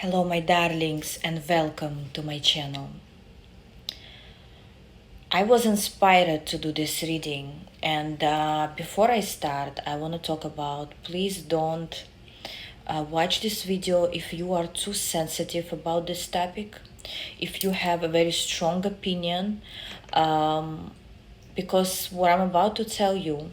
Hello my darlings and welcome to my channel. I was inspired to do this reading and before I start I want to talk about please don't watch this video if you are too sensitive about this topic, if you have a very strong opinion, because what I'm about to tell you,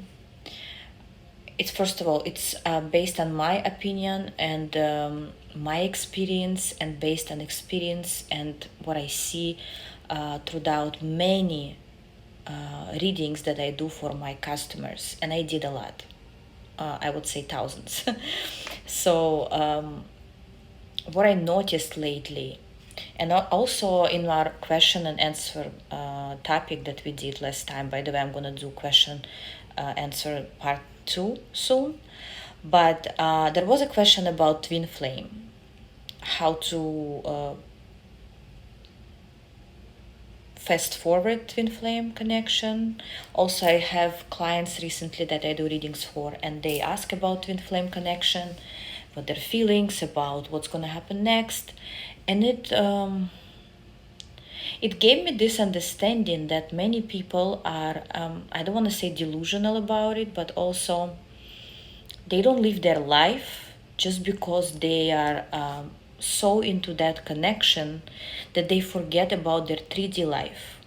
it's first of all it's based on my opinion and my experience, and based on experience and what I see throughout many readings that I do for my customers, and I did a lot. I would say thousands. So what I noticed lately, and also in our question and answer topic that we did last time. By the way, I'm gonna do question answer part 2 soon. But there was a question about twin flame, how to fast forward twin flame connection. Also, I have clients recently that I do readings for, and they ask about twin flame connection, what their feelings about what's gonna happen next, and it gave me this understanding that many people are I don't want to say delusional about it, but also they don't live their life just because they are so into that connection that they forget about their 3D life.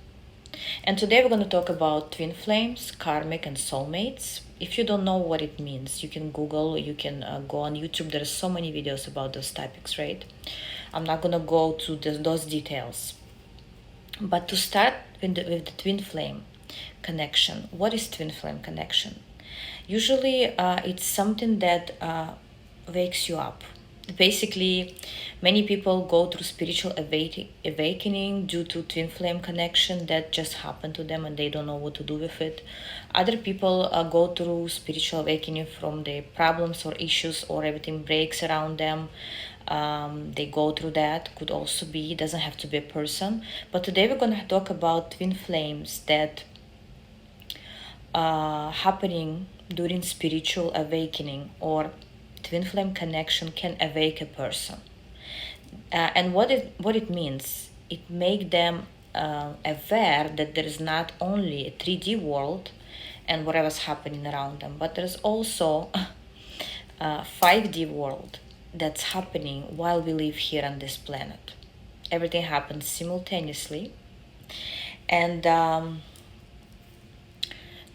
And today we're going to talk about twin flames, karmic, and soulmates. If you don't know what it means, you can Google, you can go on YouTube. There are so many videos about those topics, right? I'm not going to go to those details. But to start with the twin flame connection, what is twin flame connection? Usually it's something that wakes you up. Basically, many people go through spiritual awakening due to twin flame connection that just happened to them and they don't know what to do with it. Other people go through spiritual awakening from the problems or issues, or everything breaks around them. They go through that. Could also be, doesn't have to be a person. But today we're going to talk about twin flames that happening during spiritual awakening, or twin flame connection can awake a person. And what it means, it make them aware that there is not only a 3D world and whatever's happening around them, but there's also a 5D world that's happening while we live here on this planet. Everything happens simultaneously. And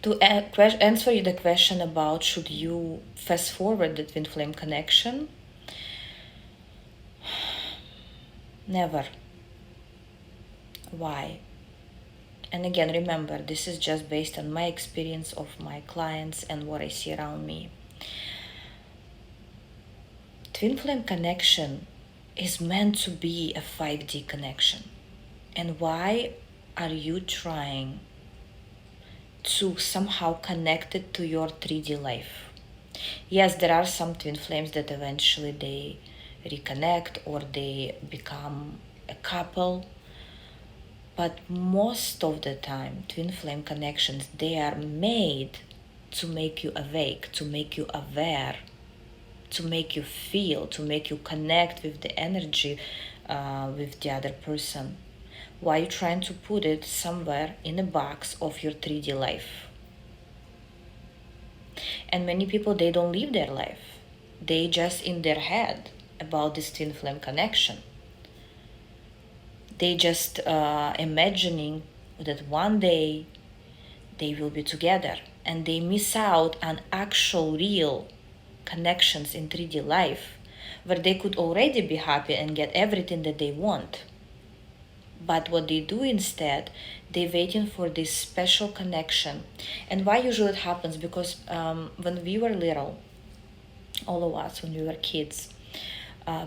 to answer the question about should you fast forward the twin flame connection, never. Why? And again, remember, this is just based on my experience of my clients and what I see around me. Twin flame connection is meant to be a 5D connection. And why are you trying to somehow connect it to your 3D life? Yes, there are some twin flames that eventually they reconnect or they become a couple, but most of the time twin flame connections, they are made to make you awake, to make you aware, to make you feel, to make you connect with the energy with the other person. Why are you trying to put it somewhere in a box of your 3D life? And many people, they don't live their life. They just in their head about this twin flame connection. They just imagining that one day they will be together, and they miss out on actual real connections in 3D life where they could already be happy and get everything that they want. But what they do instead, they waiting for this special connection. And why usually it happens? Because when we were little, all of us, when we were kids,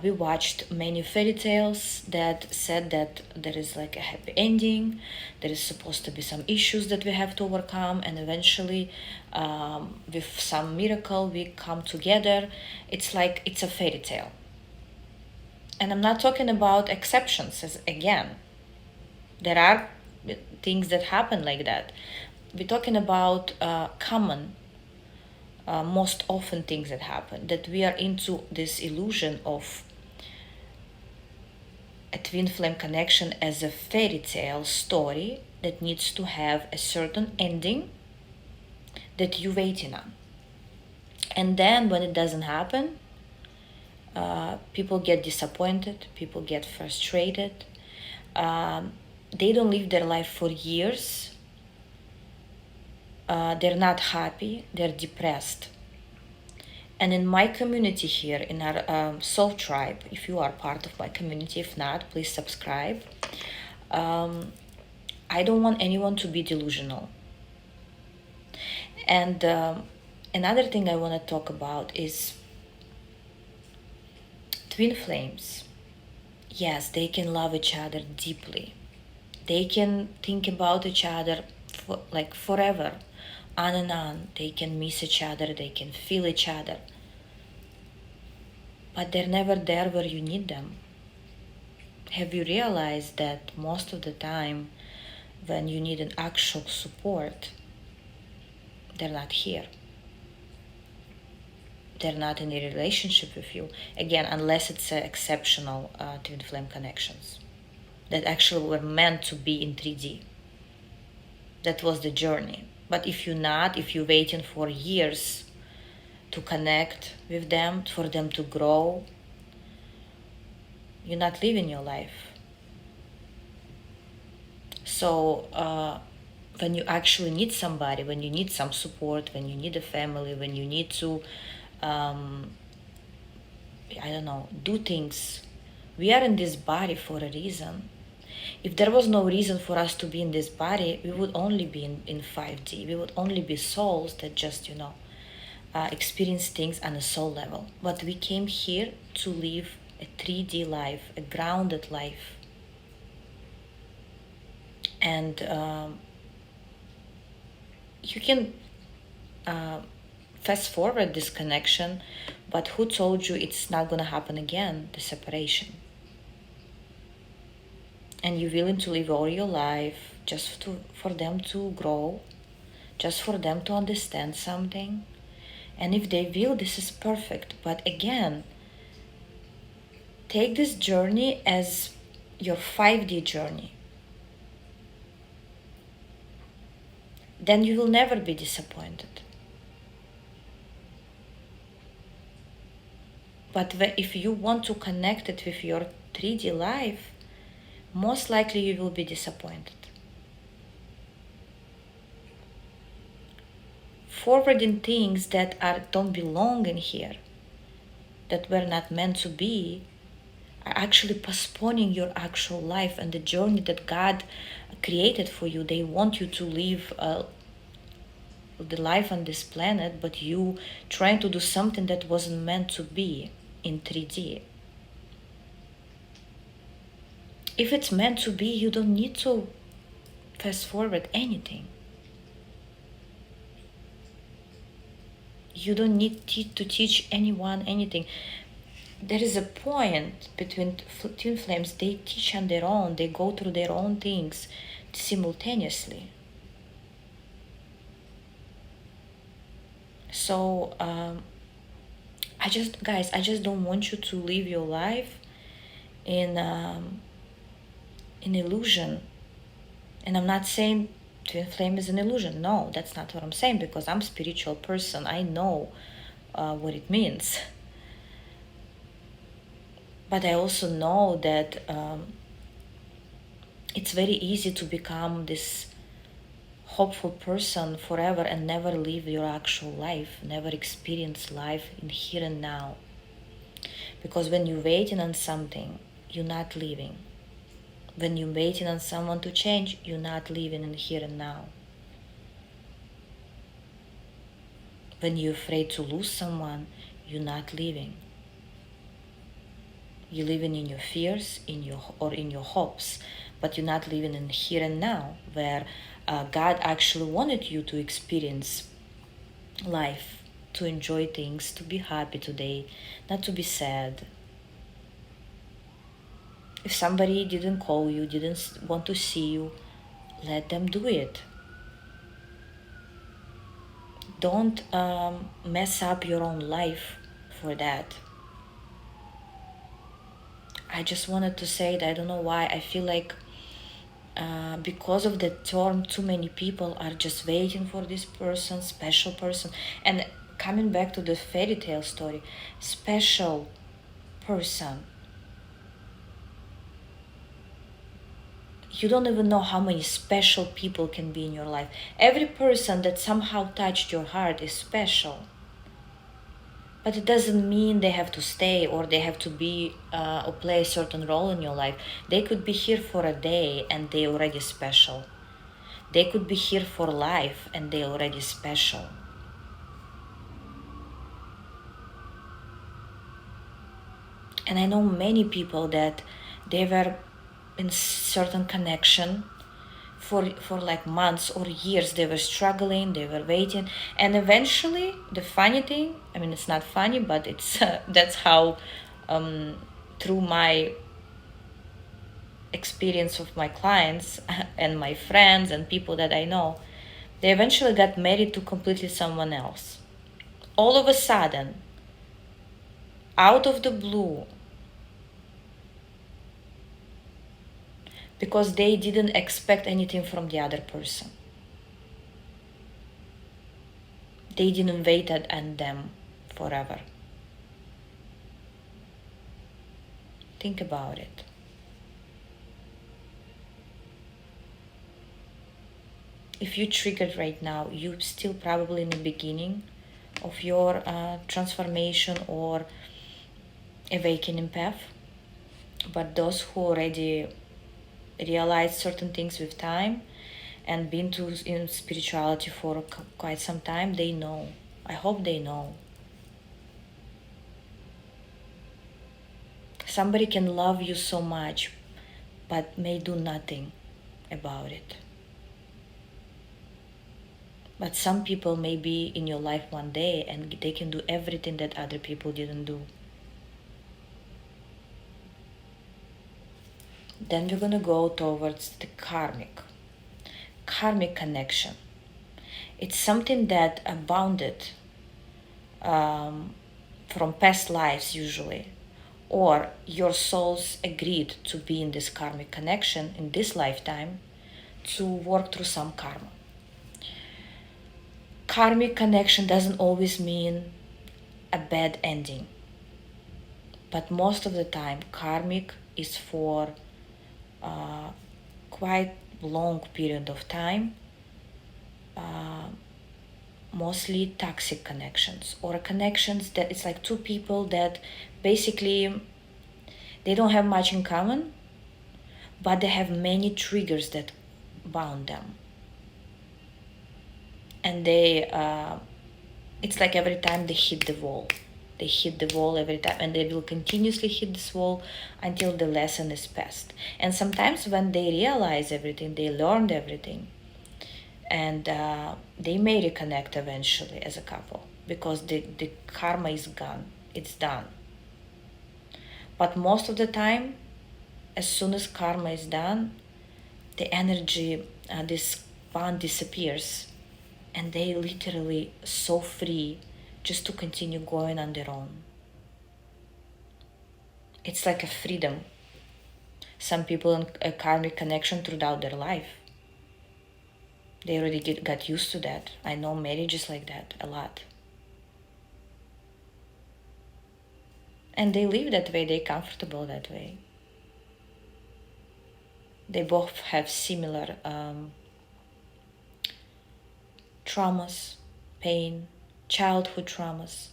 we watched many fairy tales that said that there is like a happy ending, there is supposed to be some issues that we have to overcome, and eventually with some miracle we come together. It's like it's a fairy tale. And I'm not talking about exceptions, as again, there are things that happen like that. We're talking about common, most often things that happen, that we are into this illusion of a twin flame connection as a fairy tale story that needs to have a certain ending that you're waiting on. And then when it doesn't happen, people get disappointed, people get frustrated, they don't live their life for years, they're not happy, they're depressed. And in my community here, in our soul tribe, if you are part of my community, if not, please subscribe. I don't want anyone to be delusional. And another thing I want to talk about is twin flames. Yes, they can love each other deeply. They can think about each other for, like forever, on and on. They can miss each other, they can feel each other. But they're never there where you need them. Have you realized that most of the time when you need an actual support, they're not here? They're not in a relationship with you. Again, unless it's exceptional twin flame connections that actually were meant to be in 3D. That was the journey. But if you're waiting for years to connect with them, for them to grow, you're not living your life. So when you actually need somebody, when you need some support, when you need a family, when you need to do things. We are in this body for a reason. If there was no reason for us to be in this body, we would only be in 5D. We would only be souls that just, experience things on a soul level. But we came here to live a 3D life, a grounded life. And you can fast forward this connection, but who told you it's not going to happen again, the separation? And you're willing to live all your life just for them to grow, just for them to understand something. And if they will, this is perfect. But again, take this journey as your 5D journey. Then you will never be disappointed. But if you want to connect it with your 3D life, most likely you will be disappointed. Forwarding things that don't belong in here, that were not meant to be, are actually postponing your actual life and the journey that God created for you. They want you to live the life on this planet, but you trying to do something that wasn't meant to be in 3D. If it's meant to be, you don't need to fast forward anything. You don't need to teach anyone anything. There is a point between twin flames. They teach on their own. They go through their own things simultaneously. So I just don't want you to live your life in illusion. And I'm not saying twin flame is an illusion. No, that's not what I'm saying, because I'm a spiritual person. I know what it means. But I also know that it's very easy to become this hopeful person forever and never live your actual life, never experience life in here and now. Because when you're waiting on something, you're not living. When you're waiting on someone to change, you're not living in here and now. When you're afraid to lose someone, you're not living. You're living in your fears, in your hopes, but you're not living in here and now, where God actually wanted you to experience life, to enjoy things, to be happy today, not to be sad. If somebody didn't call you, didn't want to see you, let them do it. Don't mess up your own life for that. I just wanted to say that I don't know why I feel like because of the term, too many people are just waiting for this person, special person. And coming back to the fairy tale story, special person. You don't even know how many special people can be in your life. Every person that somehow touched your heart is special. But it doesn't mean they have to stay or they have to be or play a certain role in your life. They could be here for a day and they already special. They could be here for life and they already special. And I know many people that they were in certain connection for like months or years. They were struggling, they were waiting, and eventually the funny thing, I mean it's not funny, but it's that's how through my experience of my clients and my friends and people that I know, they eventually got married to completely someone else. All of a sudden, out of the blue, because they didn't expect anything from the other person. They didn't wait on them forever. Think about it. If you triggered right now, you're still probably in the beginning of your transformation or awakening path. But those who already realize certain things with time and been in spirituality for quite some time, they know. I hope they know. Somebody can love you so much, but may do nothing about it. But some people may be in your life one day and they can do everything that other people didn't do. Then we're gonna go towards the karmic connection. It's something that abounded from past lives usually, or your souls agreed to be in this karmic connection in this lifetime to work through some karma. Karmic connection doesn't always mean a bad ending, but most of the time karmic is for quite long period of time, mostly toxic connections or connections that it's like two people that basically they don't have much in common, but they have many triggers that bound them. And they it's like every time they hit the wall, they hit the wall every time, and they will continuously hit this wall until the lesson is passed. And sometimes when they realize everything, they learned everything, and they may reconnect eventually as a couple because the karma is gone, it's done. But most of the time, as soon as karma is done, the energy, this bond disappears, and they literally so free just to continue going on their own. It's like a freedom. Some people in a karmic connection throughout their life. They already got used to that. I know marriages like that a lot. And they live that way, they're comfortable that way. They both have similar traumas, pain, childhood traumas.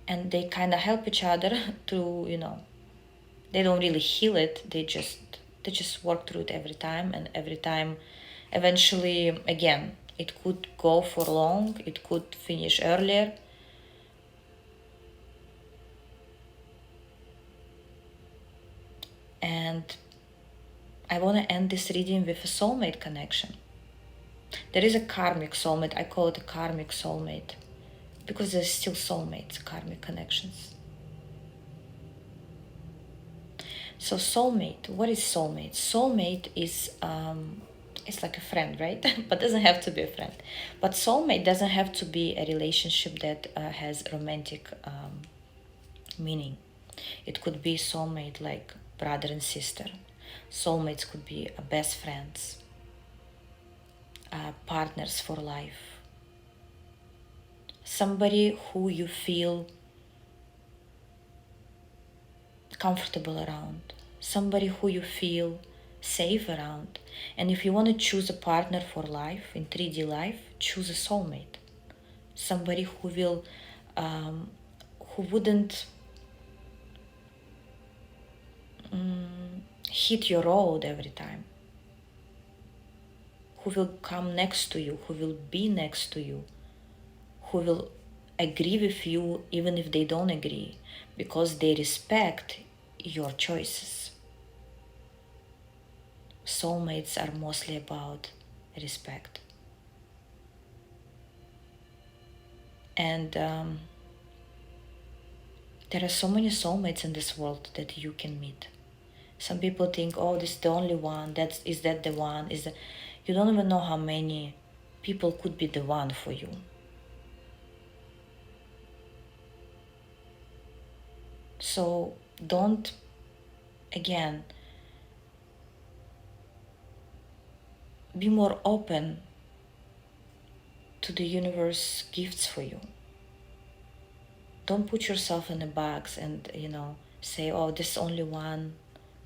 And they kind of help each other to, they don't really heal it. They just work through it every time, and every time, eventually, again, it could go for long, it could finish earlier. And I want to end this reading with a soulmate connection. There is a karmic soulmate. I call it a karmic soulmate because there's still soulmates, karmic connections. So soulmate, what is soulmate? Soulmate is it's like a friend, right? But doesn't have to be a friend. But soulmate doesn't have to be a relationship that has romantic meaning. It could be soulmate like brother and sister. Soulmates could be best friends, partners for life. Somebody who you feel comfortable around, somebody who you feel safe around. And if you want to choose a partner for life, in 3D life, choose a soulmate. Somebody who will, who wouldn't hit your road every time, who will come next to you, who will be next to you, who will agree with you even if they don't agree, because they respect your choices. Soulmates are mostly about respect. And there are so many soulmates in this world that you can meet. Some people think, oh, this is the only one. Is that the one? Is that... You don't even know how many people could be the one for you. So don't, again, be more open to the universe gifts for you. Don't put yourself in a box and, say, oh, this is only one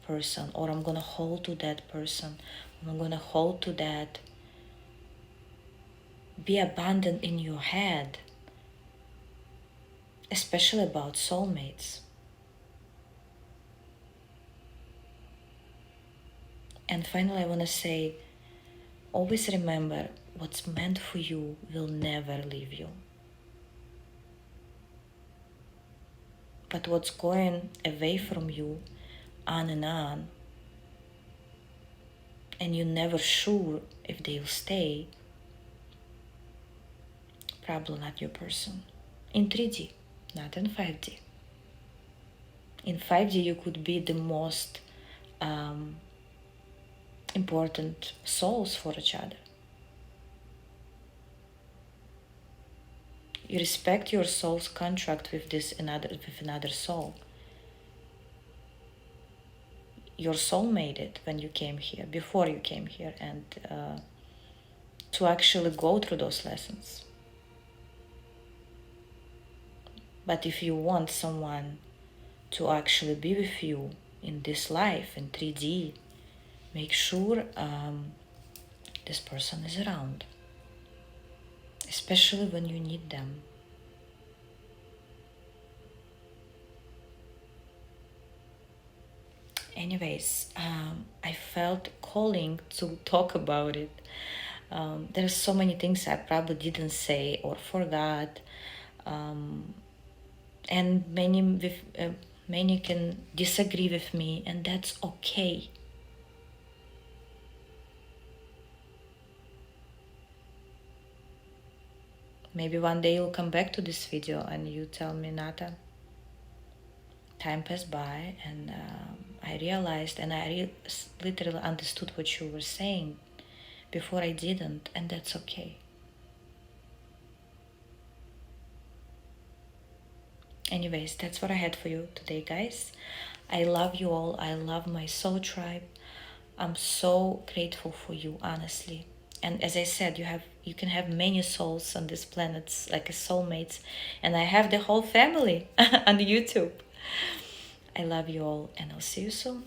person, or I'm gonna hold to that person, I'm gonna hold to that. Be abundant in your head, especially about soulmates. And finally, I want to say, always remember, what's meant for you will never leave you. But what's going away from you on, and you're never sure if they'll stay, probably not your person. In 3D, not in 5D. In 5D, you could be the most important souls for each other. You respect your soul's contract with another soul. Your soul made it when you came here, before you came here, and to actually go through those lessons. But if you want someone to actually be with you in this life, in 3D, make sure this person is around, especially when you need them. Anyways, I felt calling to talk about it. There's so many things I probably didn't say or forgot, and many can disagree with me, and that's okay. Maybe one day you'll come back to this video and you tell me, Nata, time passed by and I realized and I literally understood what you were saying. Before I didn't, and that's okay. Anyways, that's what I had for you today, guys. I love you all. I love my soul tribe. I'm so grateful for you, honestly. And as I said, you can have many souls on this planet, like a soulmates, and I have the whole family on YouTube. I love you all, and I'll see you soon.